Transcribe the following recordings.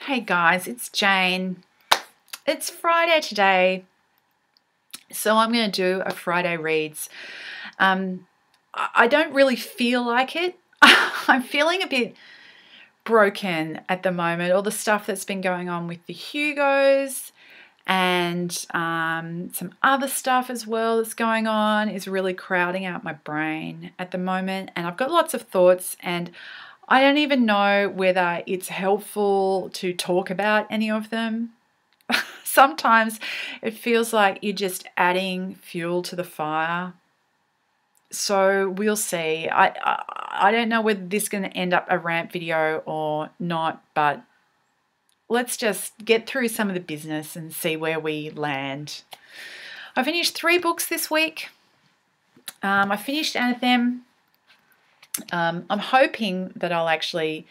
Hey guys, it's Jane. It's Friday today, so I'm going to do a Friday reads. I don't really feel like it. I'm feeling a bit broken at the moment. All the stuff that's been going on with the Hugos and some other stuff as well that's going on is really crowding out my brain at the moment. And I've got lots of thoughts and I don't even know whether it's helpful to talk about any of them. Sometimes it feels like you're just adding fuel to the fire. So we'll see. I don't know whether this is going to end up a rant video or not, but let's just get through some of the business and see where we land. I finished 3 books this week. I finished Anthem. I'm hoping that I'll actually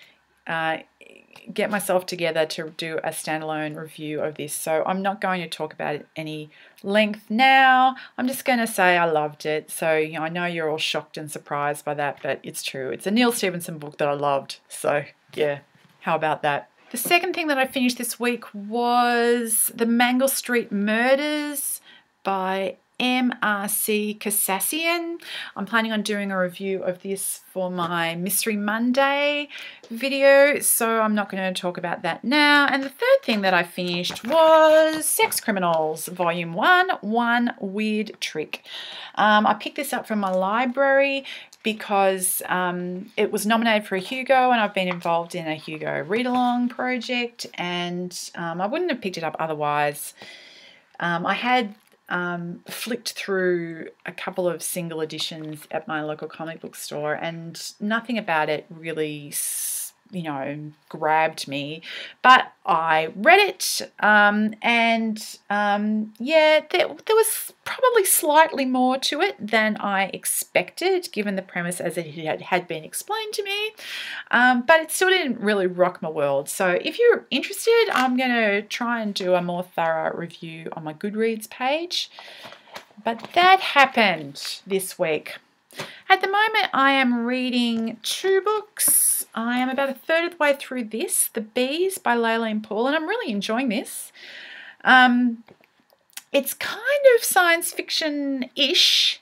get myself together to do a standalone review of this. So I'm not going to talk about it any length now. I'm just going to say I loved it. So, I know you're all shocked and surprised by that, but it's true. It's a Neil Stephenson book that I loved. So, yeah, how about that? The second thing that I finished this week was The Mangle Street Murders by M.R.C. Kasassian. I'm planning on doing a review of this for my Mystery Monday video, so I'm not going to talk about that now. And the third thing that I finished was Sex Criminals, Volume 1, One Weird Trick. I picked this up from my library because it was nominated for a Hugo and I've been involved in a Hugo read-along project, and I wouldn't have picked it up otherwise. I had flicked through a couple of single editions at my local comic book store and nothing about it really, grabbed me, but I read it yeah, there was probably slightly more to it than I expected given the premise as it had been explained to me, but it still didn't really rock my world. So if you're interested, I'm going to try and do a more thorough review on my Goodreads page. But that happened this week. At the moment, I am reading 2 books. I am about a third of the way through this, The Bees by Layleen Paul, and I'm really enjoying this. It's kind of science fiction-ish.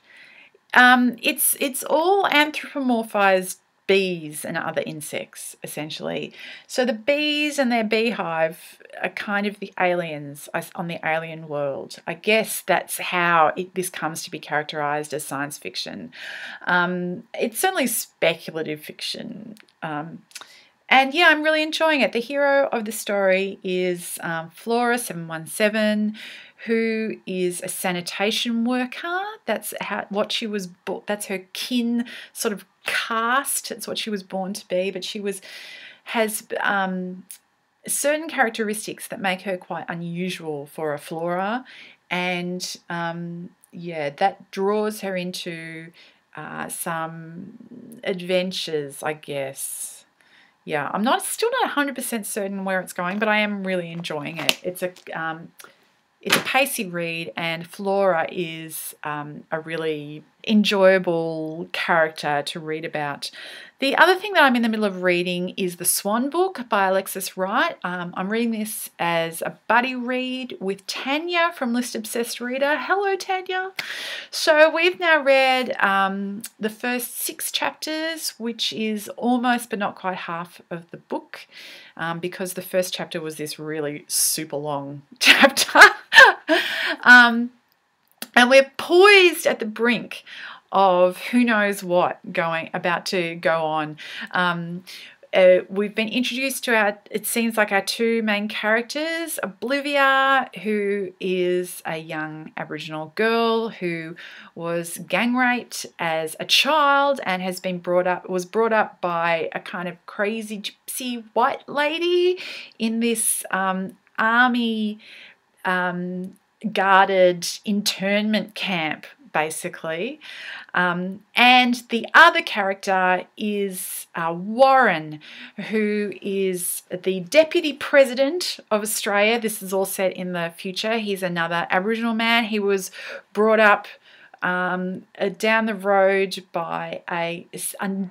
It's all anthropomorphized bees and other insects, essentially. So the bees and their beehive are kind of the aliens on the alien world. I guess that's how this comes to be characterized as science fiction. It's certainly speculative fiction. And yeah, I'm really enjoying it. The hero of the story is Flora 717, who is a sanitation worker. That's what she was. That's her kin sort of caste. It's what she was born to be. But she has certain characteristics that make her quite unusual for a Flora, and yeah, that draws her into some adventures, I guess. Yeah, I'm still not 100% certain where it's going, but I am really enjoying it. It's a pacey read, and Flora is a really enjoyable character to read about. The other thing that I'm in the middle of reading is The Swan Book by Alexis Wright. I'm reading this as a buddy read with Tanya from List Obsessed Reader. Hello, Tanya. So we've now read the first 6 chapters, which is almost but not quite half of the book, because the first chapter was this really super long chapter. And we're poised at the brink of who knows what about to go on. We've been introduced to it seems like our 2 main characters, Oblivia, who is a young Aboriginal girl who was gang raped as a child and was brought up by a kind of crazy gypsy white lady in this army guarded internment camp, basically. And the other character is Warren, who is the Deputy President of Australia. This is all set in the future. He's another Aboriginal man. He was brought up down the road by a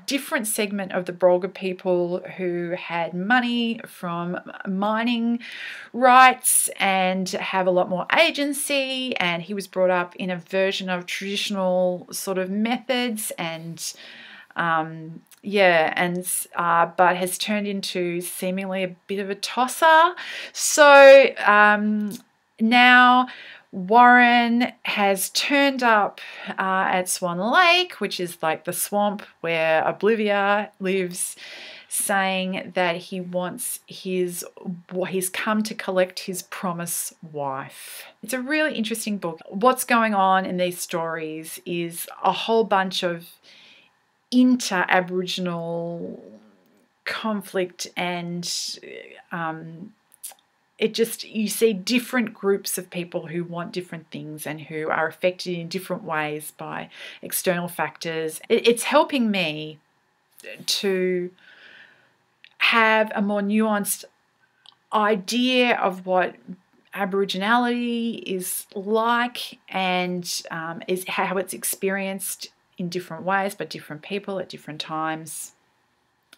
different segment of the Brolga people who had money from mining rights and have a lot more agency, and he was brought up in a version of traditional sort of methods and but has turned into seemingly a bit of a tosser. So now Warren has turned up at Swan Lake, which is like the swamp where Oblivia lives, saying that he's come to collect his promised wife. It's a really interesting book. What's going on in these stories is a whole bunch of inter-Aboriginal conflict, and you see different groups of people who want different things and who are affected in different ways by external factors. It's helping me to have a more nuanced idea of what Aboriginality is like, and is how it's experienced in different ways by different people at different times.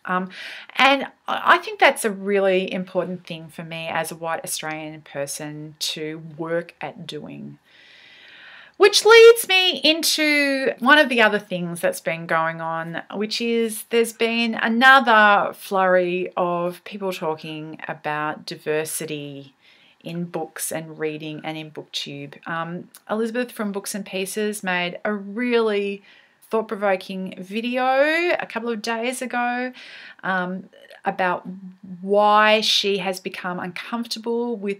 And I think that's a really important thing for me as a white Australian person to work at doing. Which leads me into one of the other things that's been going on, which is there's been another flurry of people talking about diversity in books and reading and in BookTube. Elizabeth from Books and Pieces made a really thought-provoking video a couple of days ago about why she has become uncomfortable with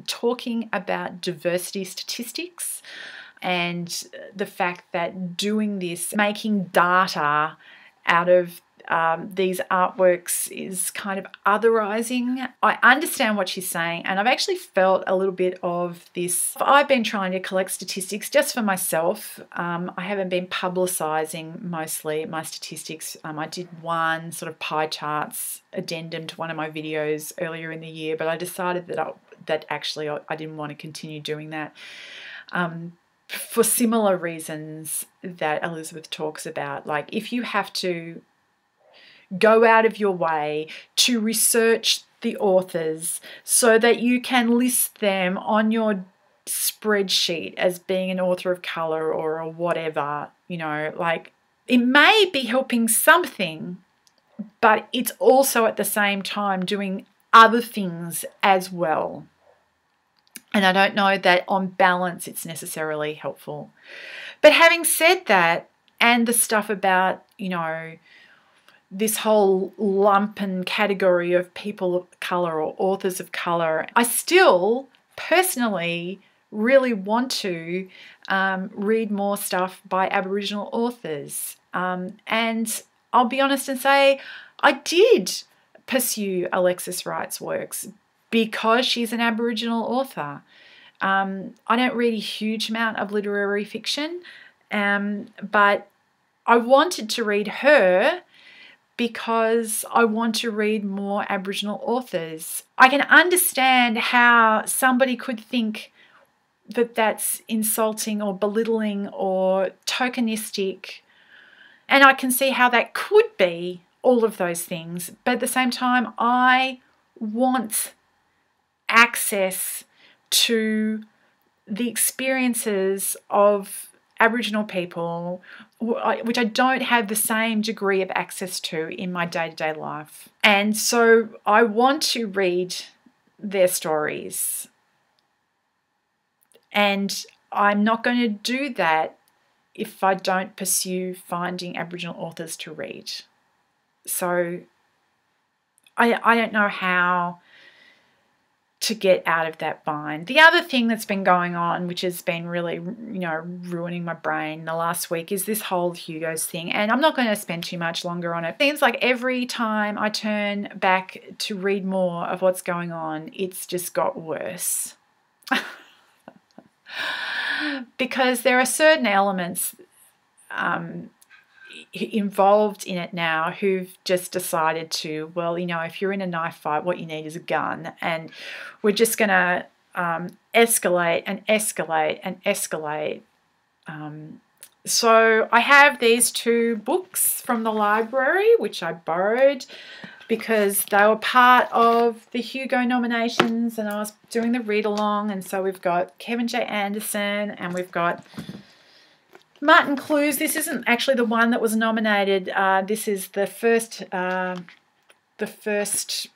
talking about diversity statistics, and the fact that doing this, making data out of these artworks, is kind of otherizing. I understand what she's saying, and I've actually felt a little bit of this. I've been trying to collect statistics just for myself. I haven't been publicizing mostly my statistics. I did one sort of pie charts addendum to one of my videos earlier in the year, but I decided that actually I didn't want to continue doing that. For similar reasons that Elizabeth talks about. Like, if you have to go out of your way to research the authors so that you can list them on your spreadsheet as being an author of colour or a whatever, like, it may be helping something, but it's also at the same time doing other things as well. And I don't know that on balance it's necessarily helpful. But having said that, and the stuff about, this whole lump and category of people of colour or authors of colour, I still personally really want to read more stuff by Aboriginal authors. And I'll be honest and say I did pursue Alexis Wright's works because she's an Aboriginal author. I don't read a huge amount of literary fiction, but I wanted to read her because I want to read more Aboriginal authors. I can understand how somebody could think that that's insulting or belittling or tokenistic, and I can see how that could be all of those things. But at the same time, I want access to the experiences of Aboriginal people, which I don't have the same degree of access to in my day-to-day life. And so I want to read their stories. And I'm not going to do that if I don't pursue finding Aboriginal authors to read. So I don't know how to get out of that bind. The other thing that's been going on, which has been really, ruining my brain the last week, is this whole Hugo's thing. And I'm not going to spend too much longer on it. It seems like every time I turn back to read more of what's going on, it's just got worse. Because there are certain elements involved in it now who've just decided to, if you're in a knife fight, what you need is a gun, and we're just going to escalate and escalate and escalate So I have these 2 books from the library, which I borrowed because they were part of the Hugo nominations, and I was doing the read along. And so we've got Kevin J. Anderson and we've got Martin Clues. This isn't actually the one that was nominated. This is the first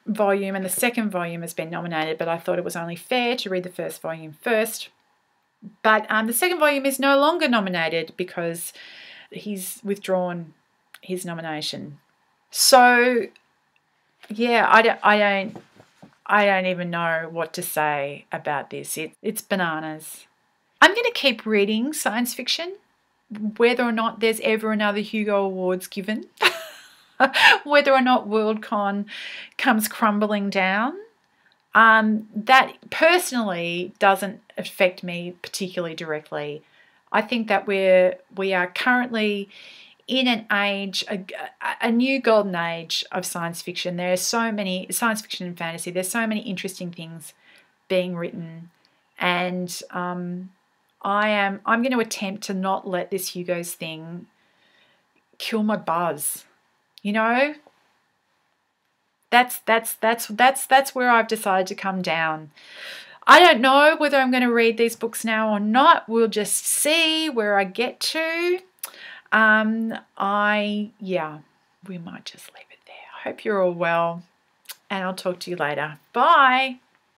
volume, and the second volume has been nominated, but I thought it was only fair to read the first volume first. But the second volume is no longer nominated because he's withdrawn his nomination. So yeah, I don't even know what to say about this. It's bananas. I'm going to keep reading science fiction, whether or not there's ever another Hugo Awards given, whether or not Worldcon comes crumbling down. That personally doesn't affect me particularly directly. I think that we are currently in an age, a new golden age of science fiction. There's so many, science fiction and fantasy, there's so many interesting things being written, and I'm going to attempt to not let this Hugo's thing kill my buzz. You know, that's where I've decided to come down. I don't know whether I'm going to read these books now or not. We'll just see where I get to. We might just leave it there. I hope you're all well, and I'll talk to you later. Bye.